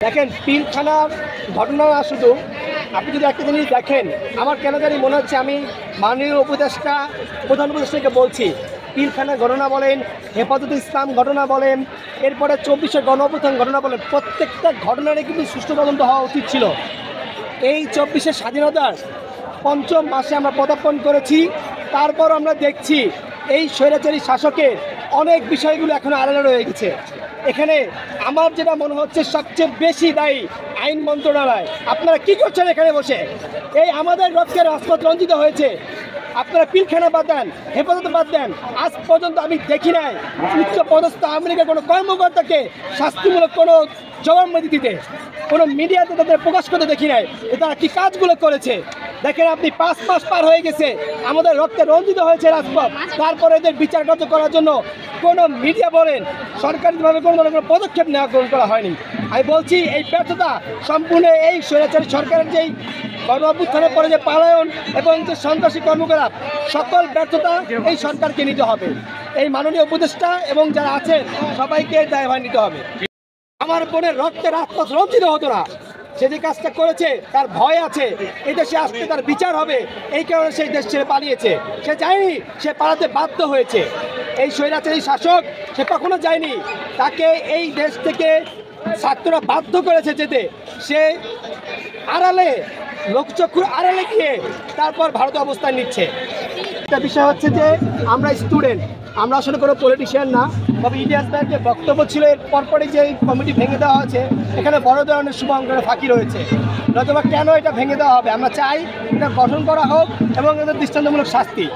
দেখেন পিলখানার ঘটনা না শুধু, আপনি যদি একটা জিনিস দেখেন, আমার কেন জানি মনে হচ্ছে আমি মাননীয় প্রধান উপদেষ্টাকে বলছি, পিলখানার ঘটনা বলেন, হেফাজতে ইসলাম ঘটনা বলেন, এরপরে 24শে গণঅভ্যুত্থান ঘটনা বলেন, প্রত্যেকটা ঘটনারই কিন্তু সুষ্ঠু তদন্ত হওয়া উচিত ছিল। এই 24শে স্বাধীনতার ৫ম মাসে আমরা পদার্পণ করেছি, তারপর আমরা দেখছি এই স্বৈরাচারী শাসকের অনেক বিষয়গুলো এখনো আড়ালে রয়ে গেছে। এখানে আমার যেটা মনে হচ্ছে সবচেয়ে বেশি দায়ী আইন মন্ত্রণালয়। আপনারা কি করছেন এখানে বসে? এই আমাদের রক্তের রাজপথ রঞ্জিত হয়েছে, আপনারা পিলখানা বাদ দেন, হেফাজতে বাদ দেন, আজ পর্যন্ত আমি দেখি নাই উচ্চ পদস্থ আওয়ামী লীগের কোনো কর্মকর্তাকে শাস্তিমূলক কোনো জবানবন্দি দিতে, কোনো মিডিয়াতে তাদের প্রকাশ করতে দেখি নাই তারা কি কাজগুলো করেছে। দেখেন আপনি 5 মাস পার হয়ে গেছে, আমাদের রক্তে রঞ্জিত হয়েছে রাজপথ, তারপরে এদের বিচার কার্য করার জন্য কোনো মিডিয়া বলেন সরকারিভাবে কোনো ধরনের কোনো পদক্ষেপ নেওয়া গ্রহণ করা হয়নি। আমি বলছি এই ব্যর্থতা সম্পূর্ণ এই স্বৈরাচারী সরকারের যেই গণঅভ্যুত্থানের পরে যে পালায়ন এবং যে সন্ত্রাসী কর্মকলাপ, সকল ব্যর্থতা এই সরকারকে নিতে হবে। এই মাননীয় উপদেষ্টা এবং যারা আছেন সবাইকে দায়ভার নিতে হবে। আমার বোনের রক্তে রাজপথ রঞ্জিত হতো না, সে যে কাজটা করেছে তার ভয় আছে, এই দেশে আসতে তার বিচার হবে, এই কারণে সেই দেশ ছেড়ে পালিয়েছে। সে যায়নি, সে পালাতে বাধ্য হয়েছে। এই স্বৈরাচারী শাসক সে কখনো যায়নি, তাকে এই দেশ থেকে ছাত্ররা বাধ্য করেছে যেতে। সে আড়ালে, লোকচক্ষুর আড়ালে গিয়ে তারপর ভারতে অবস্থান নিচ্ছে। একটা বিষয় হচ্ছে যে আমরা স্টুডেন্ট, আমরা আসলে কোনো পলিটিশিয়ান না। তবে ইলিয়াস ভাইয়ের যে বক্তব্য ছিল এর পরপরই যে কমিটি ভেঙে দেওয়া হয়েছে, এখানে বড় ধরনের শুভ অঙ্কনের ফাঁকি রয়েছে। নতুবা কেন এটা ভেঙে দেওয়া হবে? আমরা চাই এটা গঠন করা হোক এবং এদের দৃষ্টান্তমূলক শাস্তি।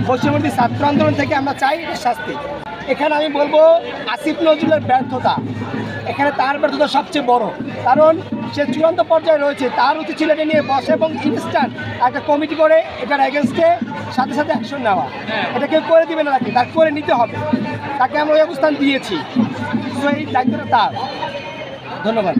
পশ্চিমবঙ্গ ছাত্র আন্দোলন থেকে আমরা চাই এর শাস্তি। এখানে আমি বলবো আসিফ নজরুলের ব্যর্থতা, এখানে তার ব্যর্থতা সবচেয়ে বড়, কারণ সে চূড়ান্ত পর্যায়ে রয়েছে। তার উচিত ছিল এটা নিয়ে বসে এবং ইনস্ট্যান্ট একটা কমিটি করে এটার এগেনস্টে সাথে সাথে অ্যাকশন নেওয়া। এটা কেউ করে দিবে না, তাকে তার করে নিতে হবে। তাকে আমরা ওই অবস্থান দিয়েছি, তো এই দায়িত্বটা তার। ধন্যবাদ।